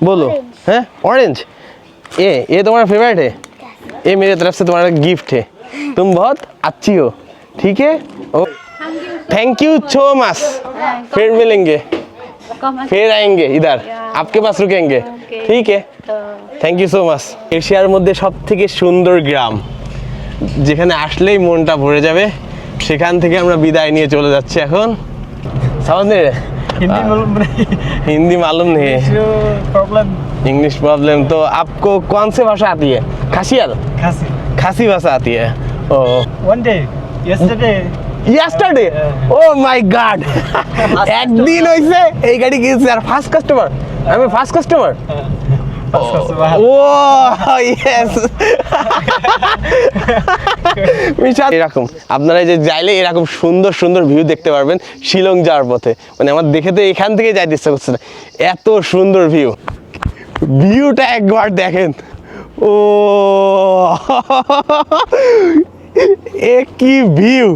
बोलो हैं ऑरेंज ये तुम्हारा फेवरेट है ये मेरी तरफ से तुम्हारा गिफ्ट है तुम बहुत अच्छी हो ठीक है थैंक यू सो मच फिर मिलेंगे फिर आएंगे इधर आपके पास रुकेंगे ठीक है थैंक यू सो मच एशियार मध्य सबथेके सुंदर ग्राम যেখানে আসলেই মনটা ভরে যাবে সেখান থেকে আমরা বিদায় নিয়ে চলে যাচ্ছি এখন समझ नहीं रहे हिंदी मालूम नहीं है इंग्लिश प्रॉब्लम तो आपको कौन सी भाषा आती है खासियल खासी भाषा आती है One day, yesterday oh my god একদিন হইছে এই গাড়ি কিনছি আর ফার্স্ট কাস্টমার আমি ফার্স্ট কাস্টমার এরকম আপনারা যে যাইলে এরকম সুন্দর সুন্দর ভিউ দেখতে পারবেন শিলং যাওয়ার পথে মানে আমার দেখে তো এখান থেকে যাইতে ইচ্ছা করছে না এত সুন্দর ভিউটা একবার দেখেন ও এ কি ভিউ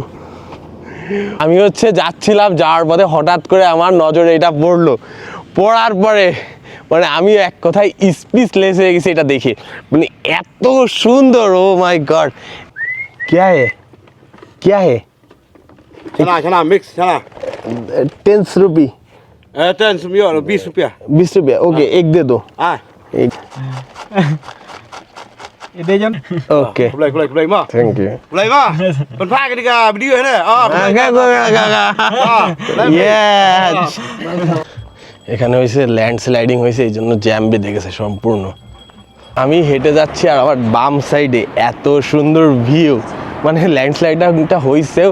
আমি হচ্ছে যাচ্ছিলাম যাওয়ার পথে হঠাৎ করে আমার নজরে এটা পড়লো পড়ার পরে মানে আমি এক কথায় স্পিচলেস হয়ে গেছি এটা দেখে মানে এত সুন্দর ও মাই গড क्या है चना मिक्स चना 10 रुपये 10 रुपये और 20 रुपया 20 रुपया ओके एक दे दो एक okay Kulai ma. Thank you Kulai ma. Penpa ketika video ini. Yes এখানে হয়েছে ল্যান্ডস্লাইডিং হয়েছে এই জন্য জ্যাম বেঁধে গেছে সম্পূর্ণ আমি হেঁটে যাচ্ছি আর আমার বাম সাইডে এত সুন্দর ভিউ মানে ল্যান্ডস্লাইডটা হয়েছেও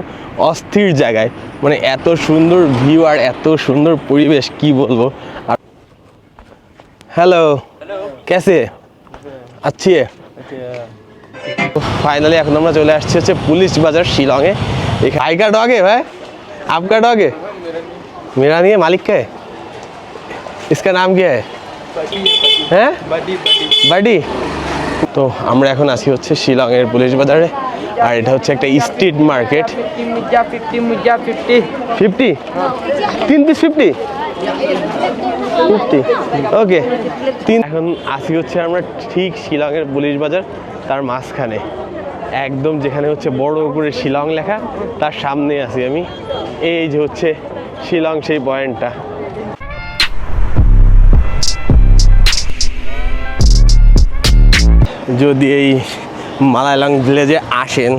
অস্থির জায়গায় মানে এত সুন্দর ভিউ আর এত সুন্দর পরিবেশ কি বলবো আর হ্যালো कैसे अच्छी है फाइनली এখন আমরা চলে আসছি হচ্ছে পুলিশ বাজার শিলংয়ে आई का डॉग है भाई आपका डॉग है मेरा नहीं है मालिक का है इसका नाम क्या है हैं বাডি তো আমরা এখন আসি হচ্ছে শিলংয়ের পুলিশ বাজারে আর এটা হচ্ছে একটা স্ট্রিট মার্কেট 50 তিন পিস 50 ওকে এখন আসি হচ্ছে আমরা ঠিক শিলংয়ের পুলিশ বাজার তার মাঝখানে একদম যেখানে হচ্ছে বড় করে শিলং লেখা তার সামনে আছি আমি এই যে হচ্ছে শিলং সেই পয়েন্টটা যদি এই মালায়ালাং ভিলেজে আসেন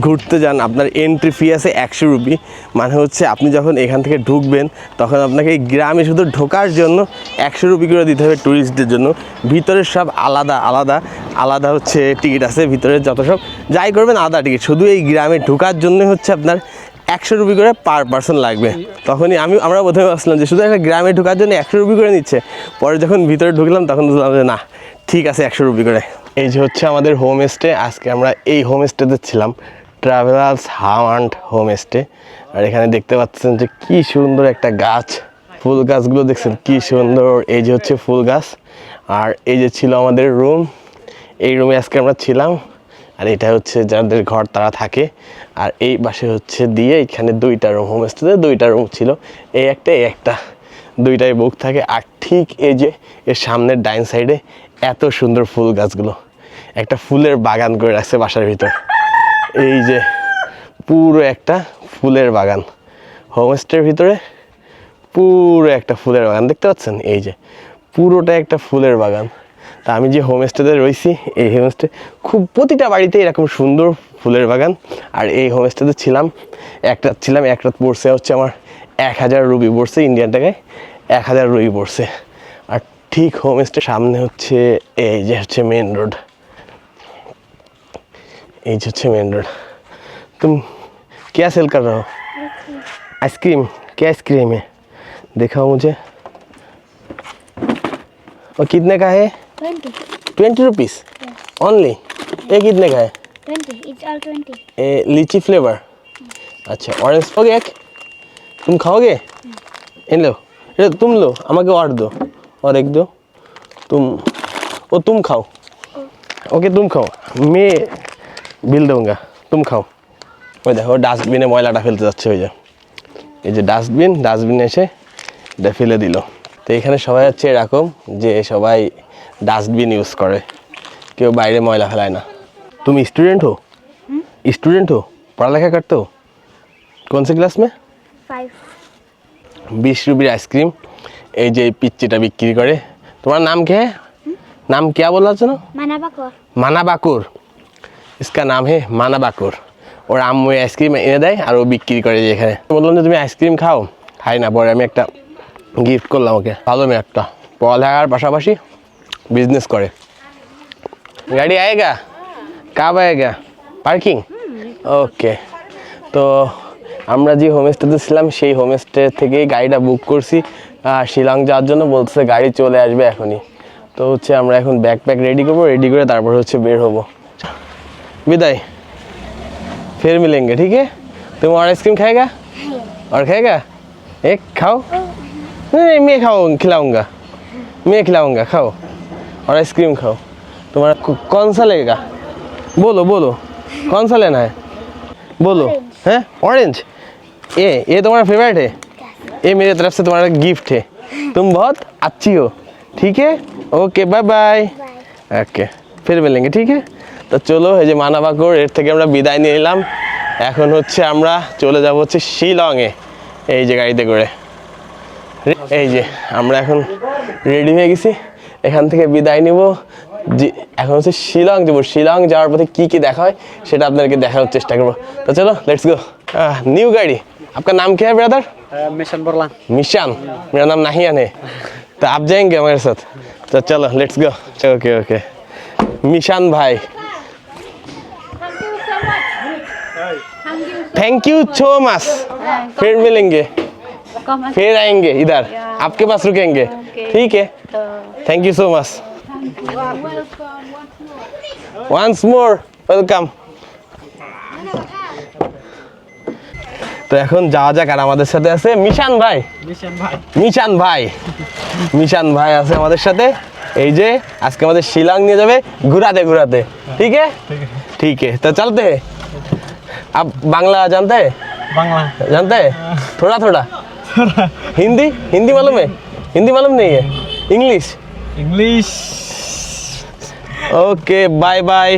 ঘুরতে যান আপনার এন্ট্রি ফি আছে 100 রুপি মানে হচ্ছে আপনি যখন এখান থেকে ঢুকবেন তখন আপনাকে এই গ্রামে শুধু ঢোকার জন্য 100 রুপি করে দিতে হবে ট্যুরিস্টদের জন্য ভিতরে সব আলাদা হচ্ছে টিকিট আছে ভিতরে যত সব যাই করবেন আলাদা টিকিট শুধু এই গ্রামে ঢোকার জন্য হচ্ছে আপনার 100 রুপি করে পার পার্সন লাগবে তখনই আমরা প্রথমে ভাবছিলাম যে শুধু একটা গ্রামে ঢোকার জন্য 100 রুপি করে নিচ্ছে পরে যখন ভিতরে ঢুকলাম তখন বুঝলাম যে না ঠিক আছে 100 রুপি করে এই যে হচ্ছে আমাদের হোমস্টে আজকে আমরা এই হোমস্টেতে ছিলাম ট্রাভেলার্স হান্ট হোমস্টে আর এখানে দেখতে পাচ্ছেন যে কি সুন্দর একটা গাছ ফুল গাছগুলো দেখছেন কি সুন্দর এই যে হচ্ছে ফুল গাছ আর এই যে ছিল আমাদের রুম এই রুমে আজকে আমরা ছিলাম আর এটা হচ্ছে যাদের ঘর তারা থাকে আর এই পাশে হচ্ছে দিয়ে এখানে দুইটা রুম হোমস্টেতে দুইটা রুম ছিল এই একটা দুইটাই বুক থাকে আর ঠিক এই যে এর সামনের ডাইন সাইডে এত সুন্দর ফুল গাছগুলো একটা ফুলের বাগান করে রাখছে বাসার ভিতর এই যে পুরো একটা ফুলের বাগান হোমস্টের ভিতরে পুরো একটা ফুলের বাগান দেখতে পাচ্ছেন এই যে পুরোটা একটা ফুলের বাগান তা আমি যে হোমস্টেতে রয়েছি এই হোমস্টে খুব প্রতিটা বাড়িতে এরকম সুন্দর ফুলের বাগান আর এই হোমস্টেতে ছিলাম এক রাত পড়ছে হচ্ছে আমার 1000 রুপি পড়ছে ইন্ডিয়ান টাকায় 1000 রুপি পড়ছে আর ঠিক হোমস্টের সামনে হচ্ছে এই যে হচ্ছে মেন রোড এই যে হচ্ছে মেন रोड तुम क्या सेल कर रहे हो आइसक्रीम क्या आइसक्रीम है दिखाओ मुझे और कितने का है 20 रुपीस ओनली ये कितने का है 20 it's all 20 ये लीची फ्लेवर अच्छा ऑरेंज हो गया तुम खाओगे इन लो ये तुम लो আমাকে और दो और एक दो तुम खाओ ओके तुम खाओ मैं बिल दूंगा तुम खाओ ওই দেখো ডাস্টবিনে ময়লাটা ফেলতে যাচ্ছে ওই যে এই যে ডাস্টবিন এসে এটা ফেলে দিল তো এখানে সবাই হচ্ছে এরকম যে সবাই ডাস্টবিন ইউজ করে, কেউ বাইরে ময়লা ফেলায় না। তুমি स्टूडेंट हो? स्टूडेंट हो, पढ़ा-लिखा करते हो? कौन से क्लास में? 5. 20 रुपये आइसक्रीम এই যে পিচ্চিটা বিক্রি করে। তোমার নাম क्या है? नाम क्या बोला सुनो? Manabakor. माना बाकुर, इसका नाम है माना बाकुर। ওর আম্মু আইসক্রিম এনে দেয় আর ও বিক্রি করে যে এখানে। বললাম যে তুমি আইসক্রিম খাও, খাই না, পরে আমি একটা গিফট করলাম ওকে। ভালো মেয়ে একটা, পড়ালেখার পাশাপাশি বিজনেস করে। গাড়ি আয়েগা, কাব আয়েগা, পার্কিং ওকে। তো আমরা যে হোমস্টেতে ছিলাম সেই হোমস্টে থেকেই গাড়িটা বুক করছি শিলং যাওয়ার জন্য। বলতেছে গাড়ি চলে আসবে এখনই। তো হচ্ছে আমরা এখন ব্যাকপ্যাক রেডি করবো, রেডি করে তারপর হচ্ছে বের হবো। विदाई, फिर मिलेंगे ठीक है। तुम और आइसक्रीम खाएगा और खाएगा? एक खाओ। नहीं मैं खिलाऊंगा, मैं खिलाऊंगा, खाओ और आइसक्रीम खाओ। तुम्हारा कौन सा लगेगा? बोलो बोलो कौन सा लेना है, बोलो। हैं ऑरेंज, ये तुम्हारा फेवरेट है? ये मेरी तरफ से तुम्हारा गिफ्ट है, तुम बहुत अच्छी हो ठीक है। Okay bye bye. ओके फिर मिलेंगे ठीक है। তো চলো এই যে মানাবাকুর এর থেকে আমরা বিদায় নিয়ে নিলাম। এখন হচ্ছে আমরা চলে যাব হচ্ছে শিলংয়ে এই যে গাড়িতে করে। এই যে আমরা এখন রেডি হয়ে গেছি, এখান থেকে বিদায় নিব। যে এখন হচ্ছে শিলং যাবো। শিলং যাওয়ার পথে কি কি দেখা হয় সেটা আপনাদেরকে দেখানোর চেষ্টা করবো। তো চলো লেটস गो। न्यू गाड़ी, आपका नाम क्या है ब्रदर? मिशन बोरलान। मिशान, मेरा नाम नाहियान है। तो आप जाएंगे हमारे साथ? तो चलो लेट्स गो। ओके ओके मिशान भाई, थैंक यू सो मच। फिर मिलेंगे, फिर आएंगे इधर, आपके पास रुकेंगे ठीक है। Thank you so much, once more welcome। তো এখন যাওয়া যাক। আর আমাদের সাথে আছে মিশান ভাই, মিশান ভাই আছে আমাদের সাথে। এই যে আজকে আমাদের শিলং নিয়ে যাবে ঘুরাতে ঘুরাতে ঠিক है ठीक है। तो चलते हैं। आप बांग्ला जानते हैं? बांग्ला जानते हैं थोड़ा थोड़ा? हिंदी, हिंदी मालूम है? हिंदी मालूम नहीं है? English? English. Okay bye bye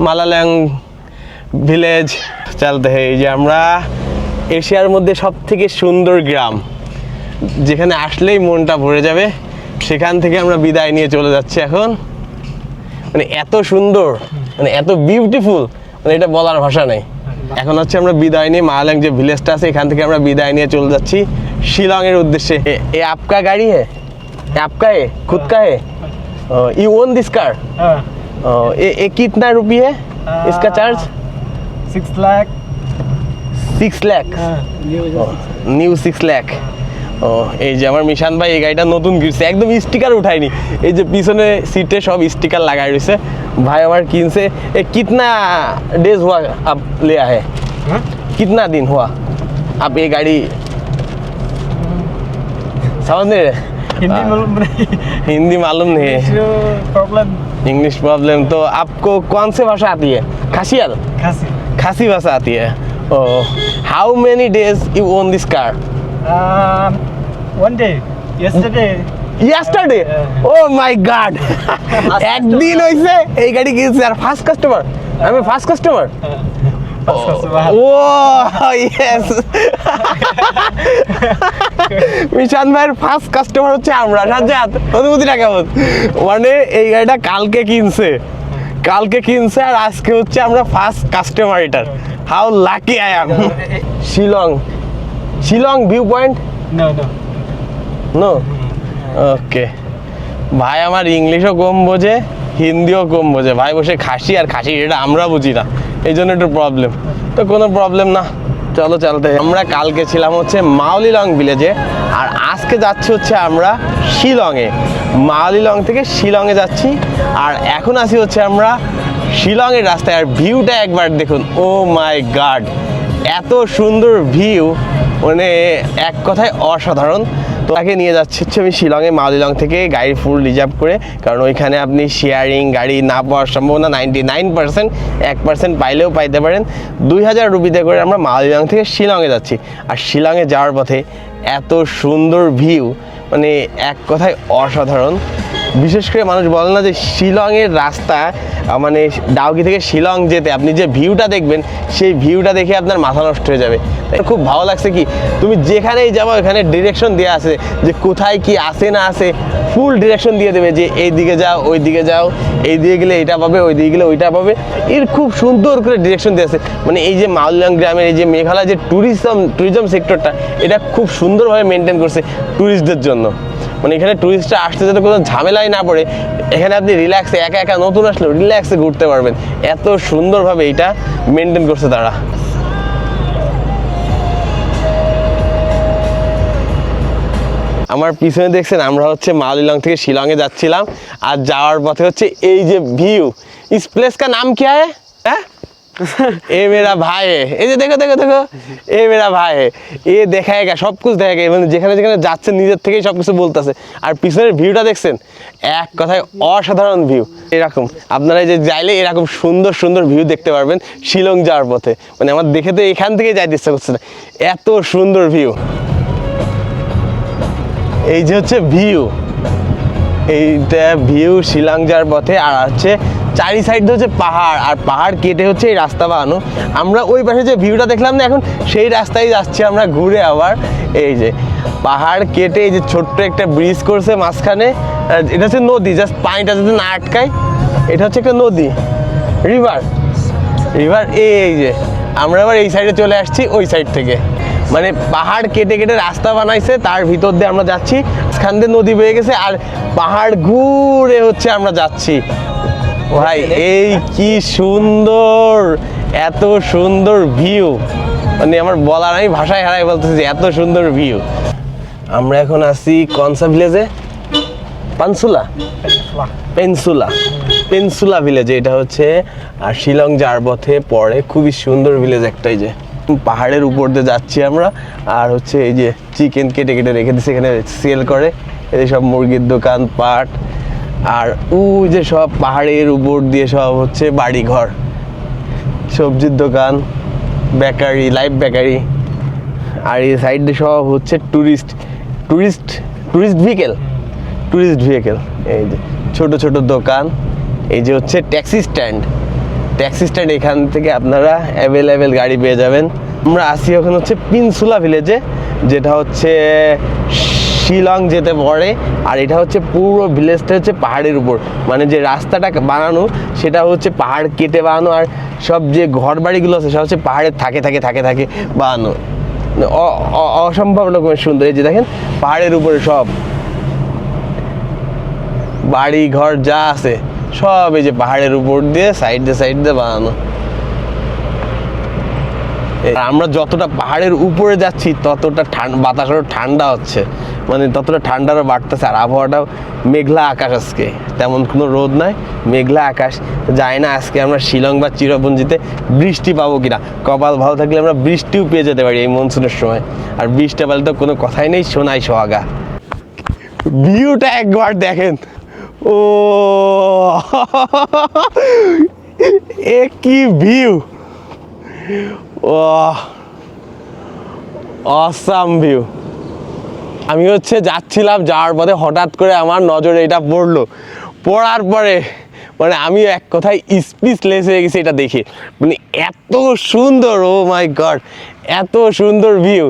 মালায়াং ভিলেজ। চলতে হয়। এই যে আমরা এশিয়ার মধ্যে সবথেকে সুন্দর গ্রাম, যেখানে আসলেই মনটা ভরে যাবে, সেখান থেকে আমরা বিদায় নিয়ে চলে যাচ্ছি এখন। মানে এত সুন্দর, মানে এত বিউটিফুল, মানে এটা বলার ভাষা নেই। এখন হচ্ছে আমরা বিদায় নিয়ে মালায়াং যে ভিলেজটা আছে এখান থেকে আমরা বিদায় নিয়ে চলে যাচ্ছি শিলংয়ের উদ্দেশ্যে। এ आपका गाड़ी है? ये आपका है, खुद का है? You own this car? ये कितना रुपये है इसका चार्ज? 6 लाख। 6 लाख নিউ 6 লাখ। ও এই যে আমার মিশান ভাই এই গাড়িটা নতুন কিনছে, একদম স্টিকার উঠায়নি। এই যে পিছনে সিটে সব স্টিকার লাগাই রয়েছে। ভাই আমার কিনছে। এ कितना डेज हुआ आप लिया है? कितना दिन हुआ आप ये गाड़ी? समझ नहीं रहे? हिंदी मालूम नहीं। हिंदी मालूम नहीं है, प्रॉब्लम। English problem. तो आपको कौन से भाषा आती है? खासियल, खासी। खासी भाषा आती है। Oh how many days you own this car? 1 day yesterday। yesterday? oh my god একদিন হইছে এই গাড়ি কিনছে আর ফার্স্ট কাস্টমার। আমি ফার্স্ট কাস্টমার। ও ইয়েস মিশান ভাইয়ের ফার্স্ট কাস্টমার হচ্ছে আমরা। সাজ্জাদ অনুমতি কেমন? মানে এই গাড়িটা কালকে কিনছে আর আজকে হচ্ছে আমরা ফার্স্ট কাস্টমার এটার। How lucky I am. Shillong view point? No no no okay. ভাই আমার ইংলিশও কম বোঝে, হিন্দিও কম বোঝে। ভাই বসে খাসি আর খাসি এটা আমরা বুঝি না, এই জন্য একটু প্রবলেম। তো কোনো প্রবলেম না, চলো চলতে। আমরা কালকে ছিলাম হচ্ছে মাওলিলং ভিলেজে আর আজকে যাচ্ছি হচ্ছে আমরা শিলংয়ে। মাওলিলং থেকে শিলংয়ে যাচ্ছি আর এখন আছি হচ্ছে আমরা শিলংয়ের রাস্তায়। আর ভিউটা একবার দেখুন, ও মাই গড, এত সুন্দর ভিউ, মানে এক কথায় অসাধারণ। তো তাকে নিয়ে যাচ্ছি হচ্ছে আমি শিলংয়ে মাওলিলং থেকে গাড়ি ফুল রিজার্ভ করে, কারণ ওইখানে আপনি শেয়ারিং গাড়ি না পাওয়ার সম্ভাবনা 99%, 1% পাইলেও পাইতে পারেন। 2000 রুপিতে করে আমরা মাওলিলং থেকে শিলংয়ে যাচ্ছি। আর শিলংয়ে যাওয়ার পথে এত সুন্দর ভিউ, মানে এক কথায় অসাধারণ। বিশেষ করে মানুষ বলে না যে শিলংয়ের রাস্তা মানে ডাউকি থেকে শিলং যেতে আপনি যে ভিউটা দেখবেন সেই ভিউটা দেখে আপনার মাথা নষ্ট হয়ে যাবে। খুব ভালো লাগছে কি তুমি যেখানেই যাবো এখানে ডিরেকশন দেওয়া আছে যে কোথায় কি আছে না আছে, ফুল ডিরেকশন দিয়ে দেবে যে এই দিকে যাও ওই দিকে যাও, এই দিকে গেলে এটা পাবে ওই দিকে গেলে ওইটা পাবে, এর খুব সুন্দর করে ডিরেকশন দেওয়া আছে। মানে এই যে মাওলিয়াং গ্রামের এই যে মেঘালয় যে ট্যুরিজম সেক্টরটা এটা খুব সুন্দরভাবে মেনটেন করছে ট্যুরিস্টদের জন্য। মানে এখানে ট্যুরিস্টরা আসতে যাতে কোনো ঝামেলাই না পড়ে, এখানে আপনি রিল্যাক্সে একা একা নতুন আসলেও রিল্যাক্সে ঘুরতে পারবেন, এত সুন্দরভাবে এটা মেনটেন করছে তারা। আমার পিছনে দেখছেন আমরা হচ্ছে মাওলিলং থেকে শিলংয়ে যাচ্ছিলাম, আর যাওয়ার পথে হচ্ছে এই যে ভিউ। इस प्लेस का नाम क्या है? ए मेरा भाई है, এই যে দেখো দেখো দেখো, এ মেরা ভাই है, এ দেখায়গা সব কিছু দেখায়, মানে যেখানে যেখানে যাচ্ছে নিজের থেকেই সব কিছু বলতেছে। আর পিছনের ভিউটা দেখছেন, এক কথায় অসাধারণ ভিউ। এরকম আপনারা যে যাইলে এরকম সুন্দর সুন্দর ভিউ দেখতে পারবেন শিলং যাওয়ার পথে। মানে আমার দেখে তো এখান থেকে যাইতে ইচ্ছা করছে না, এত সুন্দর ভিউ। এই যে হচ্ছে ভিউ, এইটা ভিউ শিলং যাওয়ার পথে। আর হচ্ছে চারি সাইড হচ্ছে পাহাড়, আর পাহাড় কেটে হচ্ছে এই রাস্তা বানানো। আমরা ওই পাশে যে ভিউটা দেখলাম না এখন, সেই রাস্তায় যাচ্ছি আমরা ঘুরে আবার। এই যে পাহাড় কেটে এই যে ছোট্ট একটা ব্রিজ করছে মাঝখানে, এটা হচ্ছে নদী, জাস্ট পানিটা যাতে না আটকায়, এটা হচ্ছে একটা নদী, রিভার। এই যে আমরা আবার এই সাইডে চলে আসছি ওই সাইড থেকে। মানে পাহাড় কেটে কেটে রাস্তা বানাইছে, তার ভিতর দিয়ে আমরা যাচ্ছি, মাঝখান দিয়ে নদী বয়ে গেছে, আর পাহাড় ঘুরে হচ্ছে আমরা যাচ্ছি। ভাই এই কি সুন্দর, এত সুন্দর ভিউ, মানে আমার বলার, আমি ভাষায় হারাই বলতেছি যে এত সুন্দর ভিউ। আমরা এখন আছি কনসা ভিলেজে, পেনসুলা ভিলেজে, এটা হচ্ছে আর শিলং যাওয়ার পথে পড়ে, খুবই সুন্দর ভিলেজ একটাই। যে পাহাড়ের উপর দিয়ে যাচ্ছি আমরা, আর হচ্ছে এই যে চিকেন কেটে কেটে রেখে দিচ্ছে এখানে সেল করে, এই সব মুরগির দোকান পাট, আর ওই যে সব পাহাড়ের উপর দিয়ে সব হচ্ছে বাড়ি ঘর, সবজির দোকান, বেকারি, লাইভ বেকারি। আর এই সাইডে সব হচ্ছে টুরিস্ট ভেহিকেল। এই যে ছোট ছোট দোকান, এই যে হচ্ছে ট্যাক্সি স্ট্যান্ড, এখান থেকে আপনারা অ্যাভেলেবেল গাড়ি পেয়ে যাবেন। আমরা আসি এখন হচ্ছে পেনসুলা ভিলেজে, যেটা হচ্ছে শিলং যেতে পড়ে। আর এটা হচ্ছে পুরো ভিলেজটা হচ্ছে পাহাড়ের উপর, মানে যে রাস্তাটা বানানো সেটা হচ্ছে পাহাড় কেটে বানানো, আর সব যে ঘর বাড়িগুলো আছে সব হচ্ছে পাহাড়ের থাকে বানানো, অসম্ভব রকমের সুন্দর। এই যে দেখেন পাহাড়ের উপরে সব বাড়ি ঘর যা আছে সব এই যে পাহাড়ের উপর দিয়ে সাইড দিয়ে বানানো। আমরা যতটা পাহাড়ের উপরে যাচ্ছি ততটা বাতাস আরো ঠান্ডা হচ্ছে, মানে ততটা ঠান্ডারও বাড়তেছে। আর আবহাওয়াটাও মেঘলা আকাশ, আজকে তেমন কোনো রোদ নাই, মেঘলা আকাশ। যায় না আজকে আমরা শিলং বা চিরপুঞ্জিতে বৃষ্টি পাবো কিনা, কপাল ভালো থাকলে আমরা বৃষ্টিও পেয়ে যেতে পারি এই মনসুনের সময়। আর বৃষ্টি পেলে তো কোনো কথাই নেই, সোনাই সোহাগা। ভিউটা একবার দেখেন, ও এ কি ভিউ, ও অসাম ভিউ। আমি হচ্ছে যাচ্ছিলাম, যাওয়ার পথে হঠাৎ করে আমার নজরে এটা পড়লো, পড়ার পরে মানে আমি এক কথায় স্পিচলেস হয়ে গেছি এটা দেখে। মানে এত সুন্দর, ও মাই গড, এত সুন্দর ভিউ,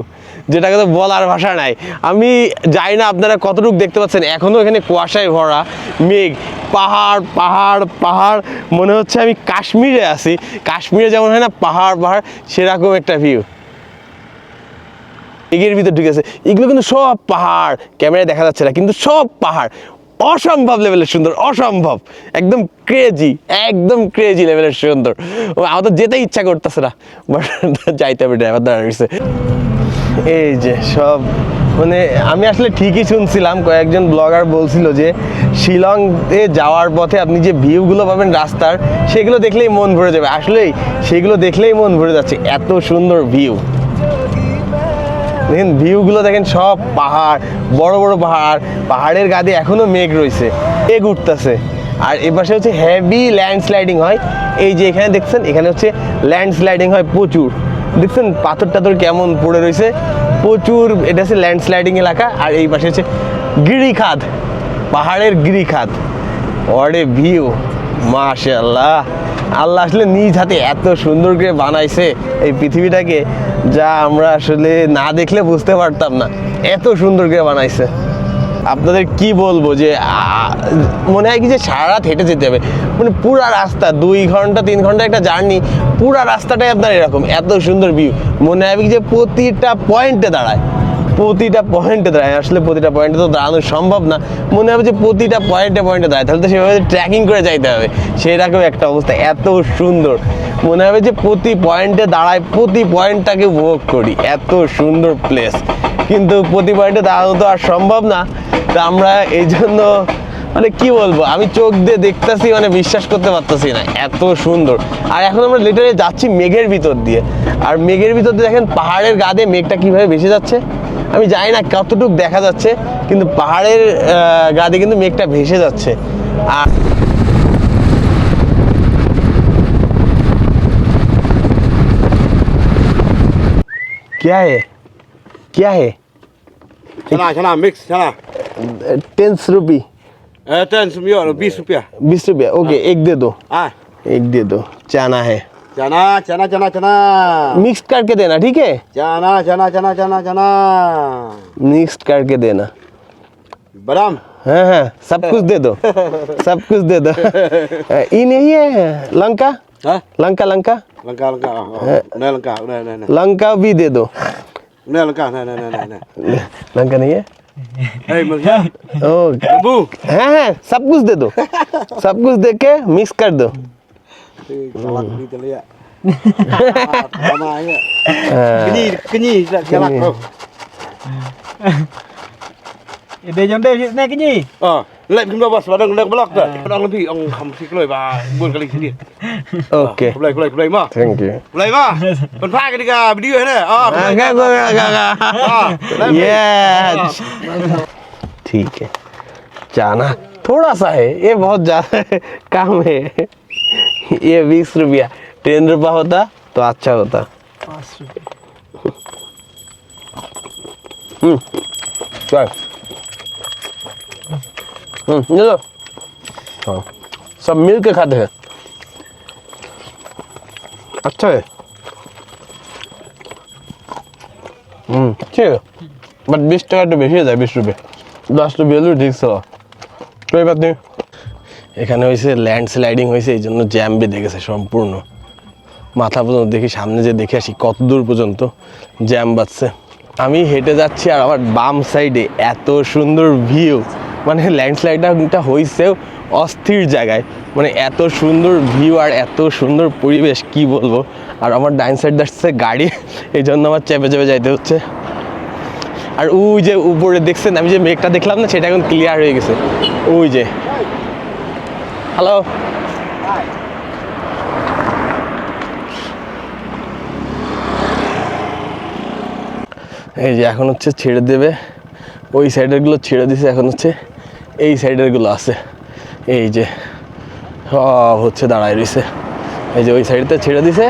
যেটাকে তো বলার ভাষা নাই। আমি জানি না আপনারা কতটুকু দেখতে পাচ্ছেন, এখনও এখানে কুয়াশায় ভরা মেঘ, পাহাড়, মনে হচ্ছে আমি কাশ্মীরে আছি। কাশ্মীরে যেমন হয় না পাহাড়, সেরকম একটা ভিউ। এগের ভিতর ঢুকেছে, এগুলো কিন্তু সব পাহাড়, ক্যামেরায় দেখা যাচ্ছে না কিন্তু সব পাহাড়, অসম্ভব লেভেলের সুন্দর, অসম্ভব, একদম ক্রেজি লেভেলের সুন্দর। আমার তো যেতে ইচ্ছা করতেছে না, বাট যাইতে হবে, ড্রাইভার দাঁড়া রয়েছে। এই যে সব, মানে আমি আসলে ঠিকই শুনছিলাম, কয়েকজন ব্লগার বলছিল যে শিলংয়ে যাওয়ার পথে আপনি যে ভিউগুলো পাবেন রাস্তার, সেগুলো দেখলেই মন ভরে যাবে। আসলেই সেগুলো দেখলেই মন ভরে যাচ্ছে, এত সুন্দর ভিউ। দেখেন ভিউগুলো দেখেন, সব পাহাড়, বড় বড় পাহাড়, পাহাড়ের গা দিয়ে এখনো মেঘ রয়েছে, মেঘ উঠতেছে। আর এপাশে হচ্ছে হেভি ল্যান্ডস্লাইডিং হয়। এই যে এখানে দেখছেন, এখানে হচ্ছে ল্যান্ডস্লাইডিং হয় প্রচুর, দেখছেন পাথর টাথর কেমন পড়ে রয়েছে প্রচুর, এটা হচ্ছে ল্যান্ডস্লাইডিং এলাকা। আর এই পাশে হচ্ছে গিরিখাত, পাহাড়ের গিরিখাত। ওরে ভিউ, মাশাআল্লাহ। আল্লাহ আসলে নিজ হাতে এত সুন্দর করে বানাইছে এই পৃথিবীটাকে, যা আমরা আসলে না দেখলে বুঝতে পারতাম না, এত সুন্দর করে বানাইছে। আপনাদের কি বলবো যে মনে হয় কি যে সারা রাত হেঁটে যেতে হবে, মানে পুরা রাস্তা 2 ঘন্টা 3 ঘন্টা একটা জার্নি, পুরা রাস্তাটাই আপনার এরকম এত সুন্দর ভিউ। মনে হয় কি যে প্রতিটা পয়েন্টে দাঁড়ায়, প্রতিটা পয়েন্টে দাঁড়ায়। আসলে প্রতিটা পয়েন্টে তো দাঁড়ানো সম্ভব না, মনে হবে যে প্রতিটা পয়েন্টে পয়েন্টে দাঁড়ায়, তাহলে তো সেভাবে ট্রেকিং করে যাইতে হবে, সেরকম একটা অবস্থা। এত সুন্দর মনে হবে যে প্রতি পয়েন্টে দাঁড়ায়, প্রতি পয়েন্টটাকে উপভোগ করি, এত সুন্দর প্লেস। কিন্তু প্রতি পয়েন্টে দাঁড়ানো তো আর সম্ভব না, তা আমরা এই জন্য মানে কি বলবো, আমি চোখ দিয়ে দেখতেছি, মানে বিশ্বাস করতে পারতেছি না, এত সুন্দর। আর এখন আমরা লিটারে যাচ্ছি মেঘের ভিতর দিয়ে, আর মেঘের ভিতর দিয়ে দেখেন পাহাড়ের গা দিয়ে মেঘটা কিভাবে ভেসে যাচ্ছে। আমি জানি না কতটুকু দেখা যাচ্ছে, কিন্তু পাহাড়ের গা দিয়ে কিন্তু মেঘটা ভেসে যাচ্ছে। আর क्या है, क्या है? Chana mix chana. 10 रुपी, 10 semua 20 rupiah. 20 रुपया। ओके, एक दे दो, Ah, एक दे दो। चना है, chana. मिक्स करके देना, ठीक है? Chana. मिक्स करके देना। Badam. हाँ, सब कुछ दे दो, सब कुछ दे दो। ये नहीं है Lanka, Hah? Lanka Langkah. Udah langkah. Lanka भी दे दो। Udah langkah. Nah. लंका नहीं है? Hei, Malaysia. ओ, Bu. हाँ, सब कुछ दे दो, सब कुछ दे के मिक्स कर दो। Salah ni tu ya. Sama ya. Kenyi galak bro. Để trong đây này cái gì? Lại chúng ta bớt vào đang block rồi. Đang làm gì ông không xích lôi và buồn cái gì đi. Okay, Kulai mà. Thank you. Kulai mà. Còn phai cái đi cả video này. ये ठीक है, जाना थोड़ा सा है, ये बहुत ज्यादा कम है। ये 20 रुपया, 10 रुपया होता तो अच्छा होता। 5 रुपये। चल, ये लो। हाँ, सब मिल के खाते हैं, अच्छा है। ठीक है, बट 20 টাকা একটু বেশি যায়, 20 রুপে, 10 রুপে হলেও ঠিক ছিল। তো এবার নেই, এখানে হয়েছে ল্যান্ডস্লাইডিং হয়েছে, এই জন্য জ্যাম বেঁধে গেছে সম্পূর্ণ। মাথা পর্যন্ত দেখি, সামনে যে দেখে আসি কত দূর পর্যন্ত জ্যাম বাজছে। আমি হেঁটে যাচ্ছি আর আমার বাম সাইডে এত সুন্দর ভিউ, মানে ল্যান্ডস্লাইডটা হয়েছেও অস্থির জায়গায়, মানে এত সুন্দর ভিউ আর এত সুন্দর পরিবেশ কি বলবো। আর আমার ডাইন সাইড আসছে গাড়ি, এই জন্য আমার চেপে যাইতে হচ্ছে। আর ওই যে উপরে দেখছেন, আমি যে মেঘটা দেখলাম না, সেটা এখন ক্লিয়ার হয়ে গেছে। ওই যে, হ্যালো, এই যে এখন হচ্ছে ছেড়ে দেবে, ওই সাইডেরগুলো ছেড়ে দিছে, এখন হচ্ছে এই সাইডেরগুলো আছে। এই যে সব হচ্ছে দাঁড়ায় রয়েছে, এই যে ওই সাইডটা ছেড়ে দিছে,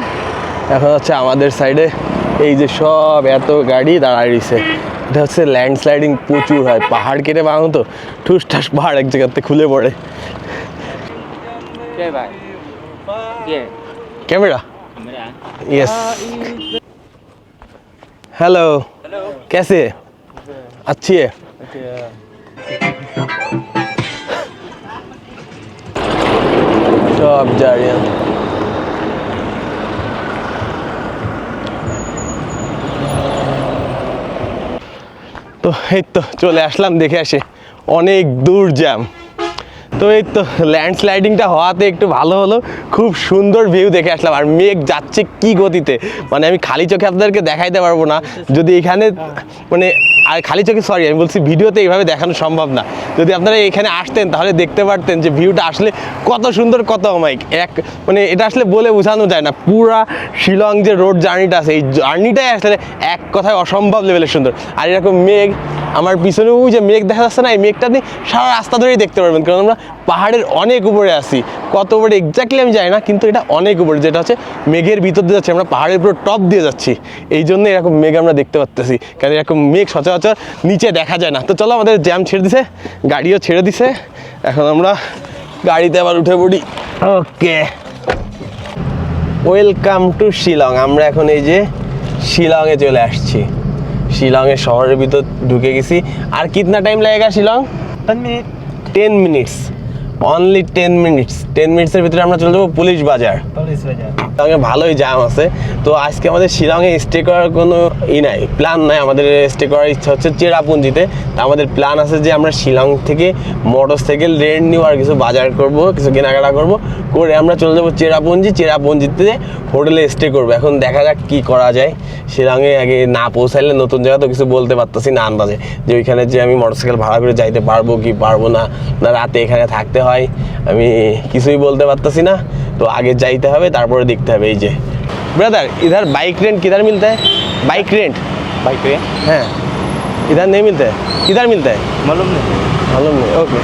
এখন হচ্ছে আমাদের সাইডে এই যে সব এত গাড়ি দাঁড়ায় রয়েছে। এটা হচ্ছে ল্যান্ডস্লাইডিং প্রচুর হয়, পাহাড় কেটে বানানো তো, ঠুস ঠাস পাহাড় এক জায়গাতে খুলে পড়ে। Camera, yes. हेलो, कैसे? अच्छी है। सब जा रहे हैं। তো এই তো চলে আসলাম, দেখে আসে অনেক দূর জ্যাম। তো এই তো ল্যান্ডস্লাইডিংটা হওয়াতে একটু ভালো হলো, খুব সুন্দর ভিউ দেখে আসলাম। আর মেঘ যাচ্ছে কি গতিতে, মানে আমি খালি চোখে আপনাদেরকে দেখাইতে পারবো না যদি এখানে, মানে আর খালি চোখে সরি আমি বলছি, ভিডিওতে এইভাবে দেখানো সম্ভব না। যদি আপনারা এখানে আসতেন তাহলে দেখতে পারতেন যে ভিউটা আসলে কত সুন্দর, কত অমায়িক। মানে এটা আসলে বলে বোঝানো যায় না। পুরা শিলং যে রোড জার্নিটা আছে, এই জার্নিটাই আসলে এক কথায় অসম্ভব লেভেলের সুন্দর। আর এরকম মেঘ আমার পিছনে, ওই যে মেঘ দেখা যাচ্ছে না, এই মেঘটা আপনি সারা রাস্তা ধরেই দেখতে পারবেন, কারণ আমরা পাহাড়ের অনেক উপরে আছি। কত উপরে এক্স্যাক্টলি আমি জানি না, কিন্তু এটা অনেক উপরে, যেটা হচ্ছে মেঘের ভিতর দিয়ে যাচ্ছে, আমরা পাহাড়ের পুরো টপ দিয়ে যাচ্ছি। এই জন্য এরকম মেঘ আমরা দেখতে পাচ্ছি, কারণ এরকম মেঘ সচরাচর সচরাচর নিচে দেখা যায় না। তো চলো, আমাদের জ্যাম ছেড়ে দিছে, গাড়িও ছেড়ে দিছে, এখন আমরা গাড়িতে আবার উঠে পড়ি। ওকে, ওয়েলকাম টু শিলং। আমরা এখন এই যে শিলংয়ে চলে আসছি, শিলংয়ের শহরের ভিতর ঢুকে গেছি। আর কিতনা টাইম লাগেগা Shillong? 10 minute 10 minutes, only 10 minutes. 10 মিনিটসের ভিতরে আমরা চলে যাবো পুলিশ বাজার। পুলিশ বাজার। শিলংয়ে ভালোই জ্যাম আছে। তো আজকে আমাদের শিলংয়ে স্টে করার কোনো নাই, প্ল্যান নাই। আমাদের স্টে করার ইচ্ছা হচ্ছে চেরাপুঞ্জিতে। তা আমাদের প্ল্যান আছে যে আমরা শিলং থেকে মোটরসাইকেল রেন্ট নিব, আর কিছু বাজার করব, কিছু কেনাকাটা করব, করে আমরা চলে যাবো চেরাপুঞ্জি। চেরাপুঞ্জিতে হোটেলে স্টে করবো। এখন দেখা যাক কি করা যায়। শিলংয়ে আগে না পৌঁছাইলে নতুন জায়গা তো কিছু বলতে পারতেছি না আন্দাজে, যে ওইখানে যে আমি মোটরসাইকেল ভাড়া করে যাইতে পারবো কি পারবো না, না রাতে এখানে থাকতে হয়, আমি কিছুই বলতে পারতেছি না। তো আগে যাইতে হবে, তারপরে দেখতে হবে। এই যে ब्रदर, इधर बाइक रेंट किधर मिलता है? बाइक रेंट हाँ, इधर नहीं मिलता है। किधर मिलता है? মালুম নেই। मालूम नहीं। ओके,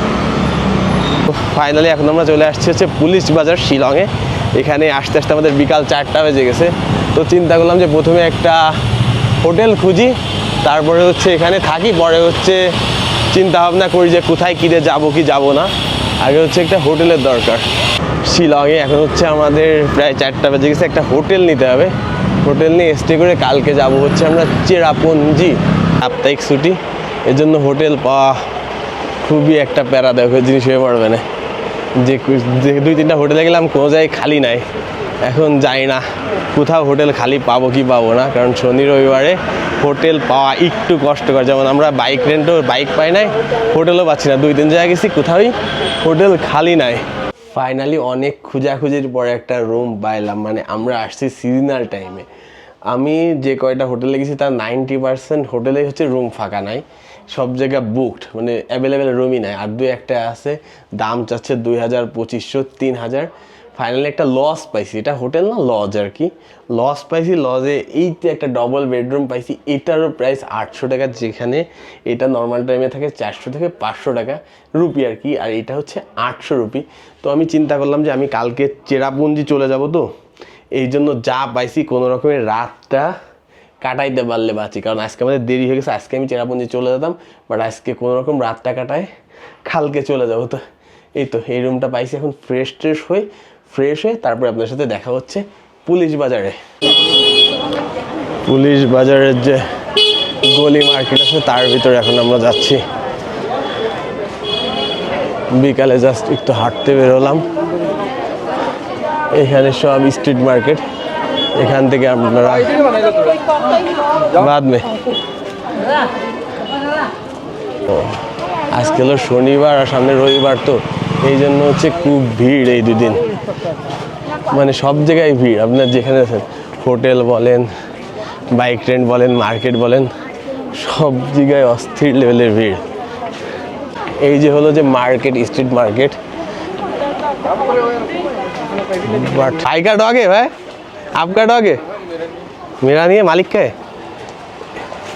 ফাইনালি এখন আমরা চলে আসছি হচ্ছে পুলিশ বাজার শিলংয়ে। এখানে আসতে আসতে আমাদের বিকাল 4টা বেজে গেছে। তো চিন্তা করলাম যে প্রথমে একটা হোটেল খুঁজি, তারপরে হচ্ছে এখানে থাকি, পরে হচ্ছে চিন্তা ভাবনা করি যে কোথায় কিনে যাবো কি যাবো না। আগে হচ্ছে একটা হোটেলের দরকার শিলংয়ে। এখন হচ্ছে আমাদের প্রায় 4টা বেজে গেছে, একটা হোটেল নিতে হবে। হোটেল নিয়ে স্টে করে কালকে যাব হচ্ছে আমরা চেরাপুঞ্জি। সাপ্তাহিক ছুটি, এর জন্য হোটেল পাওয়া খুবই একটা প্যারাদায়ক জিনিস হয়ে পড়বে না। যে 2-3টা হোটেলে গেলাম, কোনো জায়গায় খালি নাই। এখন যাই না কোথাও হোটেল খালি পাবো কি পাবো না, কারণ শনি রবিবারে হোটেল পাওয়া একটু কষ্টকর। যেমন আমরা বাইক রেন্টও বাইক পাই নাই, হোটেলও পাচ্ছি না। 2-3 জায়গায় গেছি, কোথাওই হোটেল খালি নাই। ফাইনালি অনেক খোঁজাখুঁজির পরে একটা রুম পাইলাম। মানে আমরা আসছি সিজনাল টাইমে। আমি যে কয়টা হোটেলে গেছি তার 90% হোটেলেই হচ্ছে রুম ফাঁকা নাই, সব জায়গা বুকড, মানে অ্যাভেলেবেল রুমই নাই। আর 2-একটা আছে, দাম চাচ্ছে 2000, 2500, 3000। ফাইনালি একটা লজ পাইছি, এটা হোটেল না লজ আর কি, লজ পাইছি। লজে এইতে একটা ডবল বেডরুম পাইছি, এটারও প্রাইস 800 টাকা, যেখানে এটা নর্মাল টাইমে থাকে 400 থেকে 500 টাকা রুপি আর কি, আর এটা হচ্ছে 800 রুপি। তো আমি চিন্তা করলাম যে আমি কালকে চেরাপুঞ্জি চলে যাব, তো এই জন্য যা পাইছি কোনো রকমের রাতটা কাটাইতে পারলে বাঁচি, কারণ আজকে আমাদের দেরি হয়ে গেছে। আজকে আমি চেরাপুঞ্জি চলে যেতাম, বাট আজকে কোনো রকম রাতটা কাটায় কালকে চলে যাবো। তো এই তো এই রুমটা পাইছি। এখন ফ্রেশ হয়ে তারপরে আপনার সাথে দেখা হচ্ছে পুলিশ বাজারে। পুলিশ বাজারের যে গলি মার্কেট আছে তার ভিতরে এখন আমরা যাচ্ছি। বিকালে জাস্ট একটু হাঁটতে বেরোলাম। এখানে সব স্ট্রিট মার্কেট, এখান থেকে আপনারা বাদ মে। আজকে হলো শনিবার আর সামনে রবিবার, তো এই জন্য হচ্ছে খুব ভিড় এই 2 দিন। মানে সব জায়গায় ভিড়, আপনার যেখানে আছেন, হোটেল বলেন, বাইক রেন্ট বলেন, মার্কেট বলেন, সব জায়গায় অস্থির লেভেলের ভিড়। এই যে হলো যে মার্কেট, স্ট্রিট मार्केट। बट भाई का डॉग है भाई, आपका डॉग है? मेरा नहीं है, मालिक का है।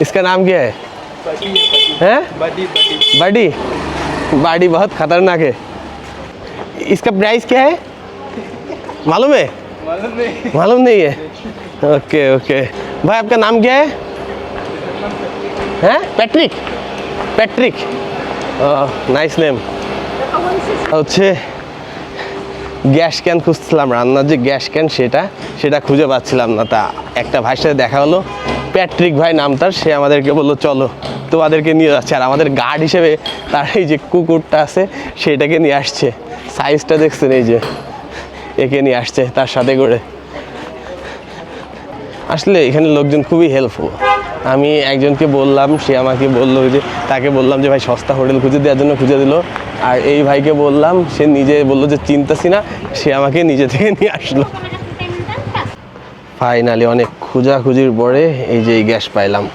इसका नाम क्या है? हैं? बडी। बडी बहुत खतरनाक है। इसका प्राइस क्या है मालूम है? मालूम नहीं है। ओके ओके भाई, आपका नाम क्या है? हैं? पैट्रिक। Nice name. হচ্ছে গ্যাস ক্যান খুঁজছিলাম, রান্নার যে গ্যাস ক্যান সেটা খুঁজে পাচ্ছিলাম না। তা একটা ভাইয়ের সাথে দেখা হলো, প্যাট্রিক ভাই নাম তার, সে আমাদেরকে বললো চলো, তোমাদেরকে নিয়ে যাচ্ছে। আর আমাদের গার্ড হিসেবে তার এই যে কুকুরটা আছে সেটাকে নিয়ে আসছে। সাইজটা দেখছেন, এই যে একে নিয়ে আসছে তার সাথে করে। আসলে এখানে লোকজন খুবই হেল্পফুল। আমি একজনকে বললাম, সে আমাকে বললো যে, তাকে বললাম যে ভাই সস্তা হোটেল খুঁজে দেওয়ার জন্য খুঁজে দিল। আর এই ভাইকে বললাম, সে নিজে বললো যে চিন্তাছি না, সে আমাকে নিজে থেকে নিয়ে আসলো। ফাইনালি অনেক খোঁজাখুঁজির পরে এই যে এই গ্যাস পাইলাম।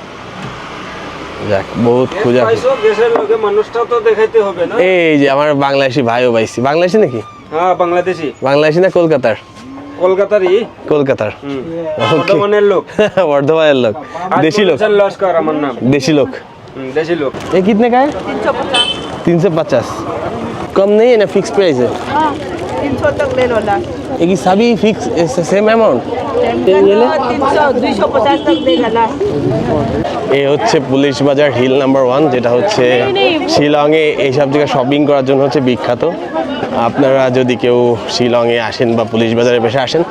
যাক, বহুত খোঁজা। দেশের লোকে মানুষটা তো দেখাইতে হবে না। এই যে আমার বাংলাদেশি ভাইও পাইছি। বাংলাদেশি নাকি? হ্যাঁ, বাংলাদেশি। বাংলাদেশি না কলকাতার? কলকাতার। বর্ধমানের লোক। বর্ধমানের লোক, দেশি লোক। लश्कर আমার নাম। देसी लोग। देसी लोग। ये कितने का है? 350। कम नहीं है ना, फिक्स प्राइस है? 300 तक ले लो लास्ट ये की सभी फिक्स सेम अमाउंट 300 250 तक देगा लास्ट এই হচ্ছে পুলিশ বাজার হিল নাম্বার 1, যেটা হচ্ছে শিলংয়ে এইসব জায়গায় শপিং করার জন্য হচ্ছে বিখ্যাত। আপনারা যদি কেউ শিলংয়ে আসেন বা পুলিশ বাজারে বেশি আসেন,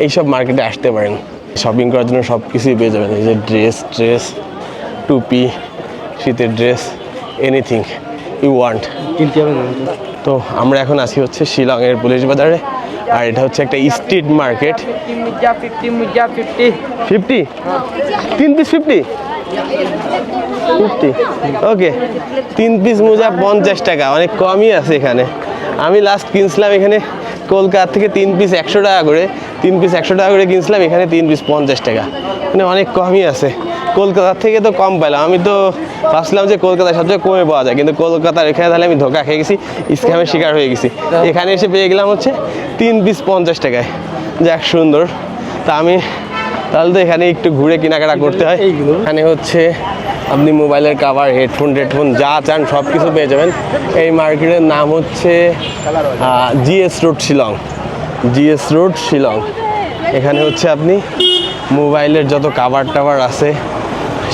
এইসব মার্কেটে আসতে পারেন। শপিং করার জন্য সব কিছুই পেয়ে যাবেন। এই যে ড্রেস টুপি, শীতের ড্রেস, এনিথিং ইউ ওয়ান্ট। তো আমরা এখন আছি হচ্ছে শিলংয়ের পুলিশ বাজারে, আর এটা হচ্ছে একটা স্ট্রিট মার্কেট। 50 मुजा 50 50 3 পিস 50 ওকে 3 পিস মোজা 50 টাকা, অনেক কমই আছে এখানে। আমি লাস্ট কিনছিলাম এখানে কলকাতা থেকে 3 পিস 100 টাকা করে, 3 পিস 100 টাকা করে কিনছিলাম, এখানে 3 পিস 50 টাকা, মানে অনেক কমই আছে। কলকাতার থেকে তো কম পাইলাম, আমি তো ভাবছিলাম যে কলকাতায় সবচেয়ে কমে পাওয়া যায়, কিন্তু কলকাতার এখানে তাহলে আমি ধোকা খেয়ে গেছি, স্ক্যামের শিকার হয়ে গেছি। এখানে এসে পেয়ে গেলাম হচ্ছে 3 পিস 50 টাকায়, যাক সুন্দর। তা আমি তাহলে তো এখানে একটু ঘুরে কেনাকাটা করতে হয়। এখানে হচ্ছে আপনি মোবাইলের কাভার, হেডফোন যা চান সব কিছু পেয়ে যাবেন। এই মার্কেটের নাম হচ্ছে GS road Shillong, GS road Shillong. এখানে হচ্ছে আপনি মোবাইলের যত কাভার টাভার আছে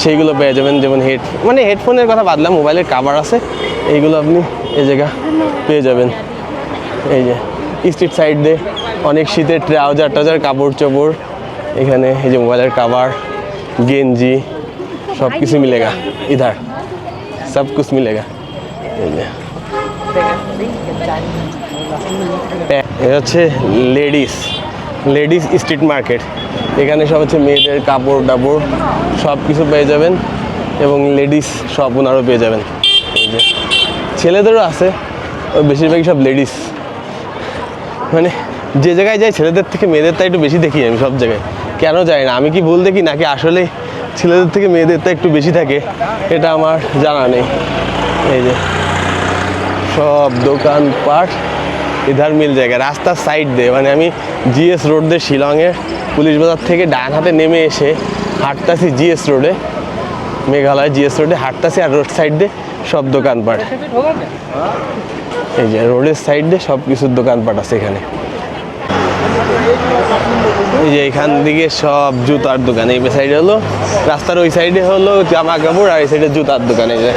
সেইগুলো পেয়ে যাবেন, যেমন হেডফোনের কথা বাদলাম, মোবাইলের কাভার আছে এইগুলো আপনি এই জায়গা পেয়ে যাবেন। এই যে স্ট্রিট সাইড দিয়ে অনেক শীতের ট্রাউজার কাপড় চোপড়, এখানে এই যে মোবাইলের কাভার, গেঞ্জি सब कुछ मिलेगा इधर, सब कुछ मिलेगा। ये হচ্ছে লেডিস স্ট্রিট মার্কেট। এখানে সব হচ্ছে মেয়েদের কাপড় টাপড় সব কিছু পেয়ে যাবেন, এবং লেডিস সব ওনারও পেয়ে যাবেন। এই যে ছেলেদেরও আছে, ওই বেশিরভাগই সব লেডিস। মানে যে জায়গায় যাই ছেলেদের থেকে মেয়েদেরটা একটু বেশি দেখি আমি সব জায়গায়, কেন জানি না, আমি কি ভুল দেখি নাকি আসলে ছেলেদের থেকে মেয়েদেরটা একটু বেশি থাকে, এটা আমার জানা নেই। এই যে সব দোকানপাট ইধার মিল জায়গা, রাস্তার সাইড দিয়ে, মানে আমি জিএস রোড দিয়ে শিলংয়ের পুলিশ বাজার থেকে ডান হাতে নেমে এসে হাঁটতাছি জিএস রোডে, মেঘালয় জিএস রোডে হাঁটতাছি, আর রোড সাইড দিয়ে সব দোকানপাট। এই যে রোডের সাইড দিয়ে সব কিছুর দোকানপাট আছে এখানে। এই যে এখান থেকে সব জুতার দোকান, এই সাইডে হলো রাস্তার ওই সাইডে হলো জামা কাপড়, আর এই সাইডে জুতার দোকান। এই যে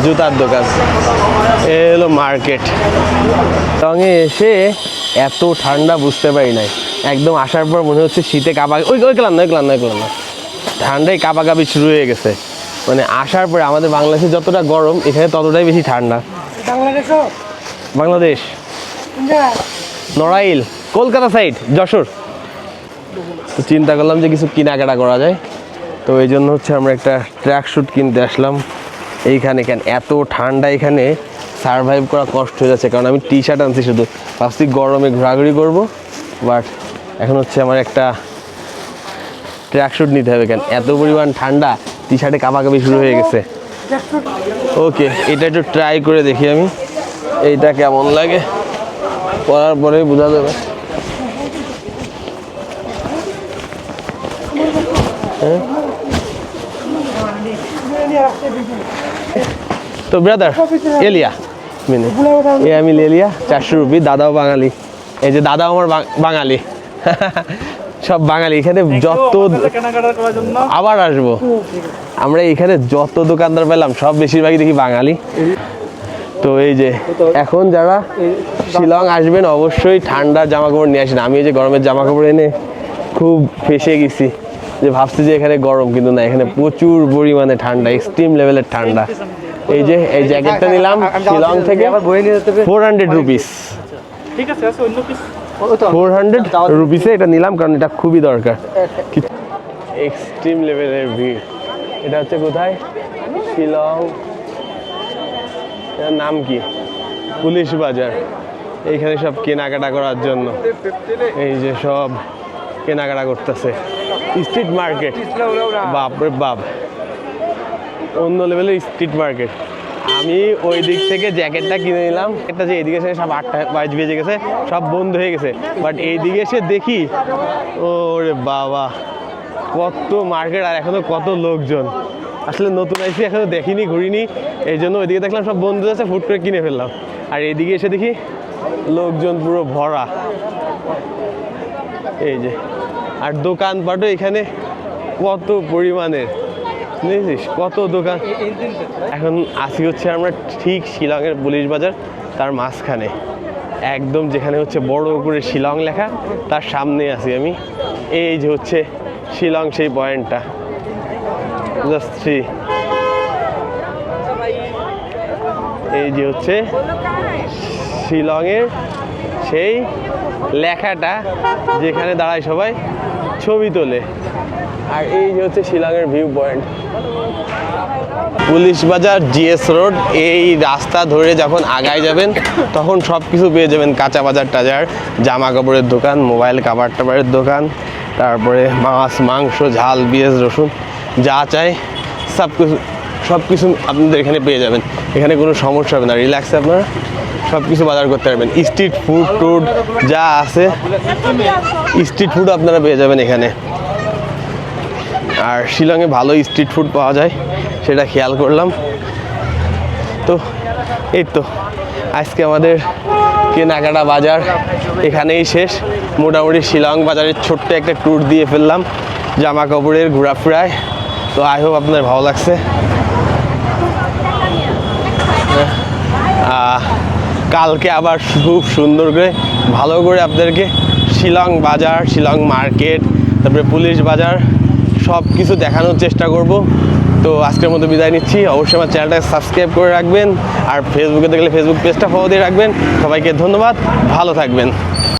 জুতার দোকান, এ হলো মার্কেট। সঙ্গে এসে এত ঠান্ডা বুঝতে পারি নাই, একদম আসার পর মনে হচ্ছে শীতে কাঁপা, ওই গেলাম না ঠান্ডায় কাঁপাকাঁপি শুরু হয়ে গেছে। মানে আসার পরে আমাদের বাংলাদেশে যতটা গরম এখানে ততটাই বেশি ঠান্ডা। বাংলাদেশ নড়াইল, কলকাতা সাইড, যশোর। তো চিন্তা করলাম যে কিছু কেনাকাটা করা যায়, তো এই জন্য হচ্ছে আমরা একটা ট্র্যাক স্যুট কিনতে আসলাম। এইখানে কেন এত ঠান্ডা, এখানে সারভাইভ করা কষ্ট হয়ে যাচ্ছে, কারণ আমি টি শার্ট আনছি শুধু, ভাবছি গরমে ঘোরাঘুরি করবো, বাট এখন হচ্ছে আমার একটা ট্র্যাক স্যুট নিতে হবে, কেন এত পরিমাণ ঠান্ডা, টি শার্টে কাঁপাকাঁপি শুরু হয়ে গেছে। ওকে, এটা একটু ট্রাই করে দেখি আমি, এইটা কেমন লাগে, পরার পরে বোঝা যাবে। तो ब्रदर ये लिया मैंने, ये আমি ले लिया 400 রুপি। দাদাও বাঙালি, এই যে দাদাও আমার বাঙালি, সব বাঙালি। এখানে যত আবার আসবো, আমরা এখানে যত দোকানদার পেলাম সব বেশিরভাগই দেখি বাঙালি। তো এই যে এখন যারা শিলং আসবেন অবশ্যই ঠান্ডার জামা কাপড় নিয়ে আসেন। আমি এই যে গরমের জামা কাপড় এনে খুব ফেসে গেছি, যে ভাবছি যে এখানে গরম, কিন্তু না, এখানে প্রচুর পরিমাণে ঠান্ডা, এক্সট্রিম লেভেলের ঠান্ডা। এই যে এই জ্যাকেটটা নিলাম শিলং থেকে 400 রুপিস, 400 রুপিসে এটা নিলাম, কারণ এটা খুবই দরকার। এক্সট্রিম লেভেলের ভিড়। এটা হচ্ছে কোথায়? শিলং, এর নাম কি? পুলিশ বাজার। এইখানে সব কেনাকাটা করার জন্য এই যে সব কেনাকাটা করতেছে, স্ট্রিট মার্কেট। বাপরে বাপ, অন্য লেভেলের স্ট্রিট মার্কেট। আমি ওই দিক থেকে জ্যাকেটটা কিনে নিলাম, এটা যে এইদিকে এসে সব 8টা বেজে গেছে, সব বন্ধ হয়ে গেছে, বাট এইদিকে এসে দেখি ওরে বাবা কত মার্কেট, আর এখনো কত লোকজন। আসলে নতুন আইসি, এখনো দেখিনি, ঘুরিনি, এই জন্য ওইদিকে দেখলাম সব বন্ধু আছে, ফুট করে কিনে ফেললাম। আর এইদিকে এসে দেখি লোকজন পুরো ভরা। এই যে, আর দোকানপাটও এখানে কত পরিমাণের, বুঝেছিস কত দোকান। এখন আসি হচ্ছে আমরা ঠিক শিলংয়ের পুলিশ বাজার, তার মাঝখানে একদম যেখানে হচ্ছে বড় করে শিলং লেখা, তার সামনে আছি আমি। এই যে হচ্ছে শিলং সেই পয়েন্টটা, এই যে হচ্ছে শিলংয়ের সেই লেখাটা যেখানে দাঁড়ায় সবাই ছবি তোলে। আর এই যে হচ্ছে শিলংয়ের ভিউ পয়েন্ট। পুলিশ বাজার, জিএস রোড, এই রাস্তা ধরে যখন আগায় যাবেন তখন সব কিছু পেয়ে যাবেন। কাঁচা বাজার টাজার, জামা কাপড়ের দোকান, মোবাইল কাভার টাভারের দোকান, তারপরে মাছ মাংস ঝাল পেঁয়াজ রসুন যা চাই সব কিছু আপনাদের এখানে পেয়ে যাবেন। এখানে কোনো সমস্যা হবে না, রিল্যাক্সে আপনারা সব কিছু বাজার করতে পারবেন। স্ট্রিট ফুড টুড যা আছে, স্ট্রিট ফুড আপনারা পেয়ে যাবেন এখানে। আর শিলংয়ে ভালো স্ট্রিট ফুড পাওয়া যায়, সেটা খেয়াল করলাম। তো এই তো আজকে আমাদের কেনাকাটা বাজার এখানেই শেষ। মোটামুটি শিলং বাজারের ছোট্ট একটা ট্যুর দিয়ে ফেললাম জামা কাপড়ের ঘোরাফেরায়। তো আই হোপ আপনার ভালো লাগছে। কালকে আবার খুব সুন্দর করে ভালো করে আপনাদেরকে শিলং বাজার, শিলং মার্কেট, তারপরে পুলিশ বাজার সব কিছু দেখানোর চেষ্টা করব। তো আজকের মতো বিদায় নিচ্ছি। অবশ্যই আমার চ্যানেলটাকে সাবস্ক্রাইব করে রাখবেন, আর ফেসবুকে দেখলে ফেসবুক পেজটা ফলো দিয়ে রাখবেন। সবাইকে ধন্যবাদ, ভালো থাকবেন।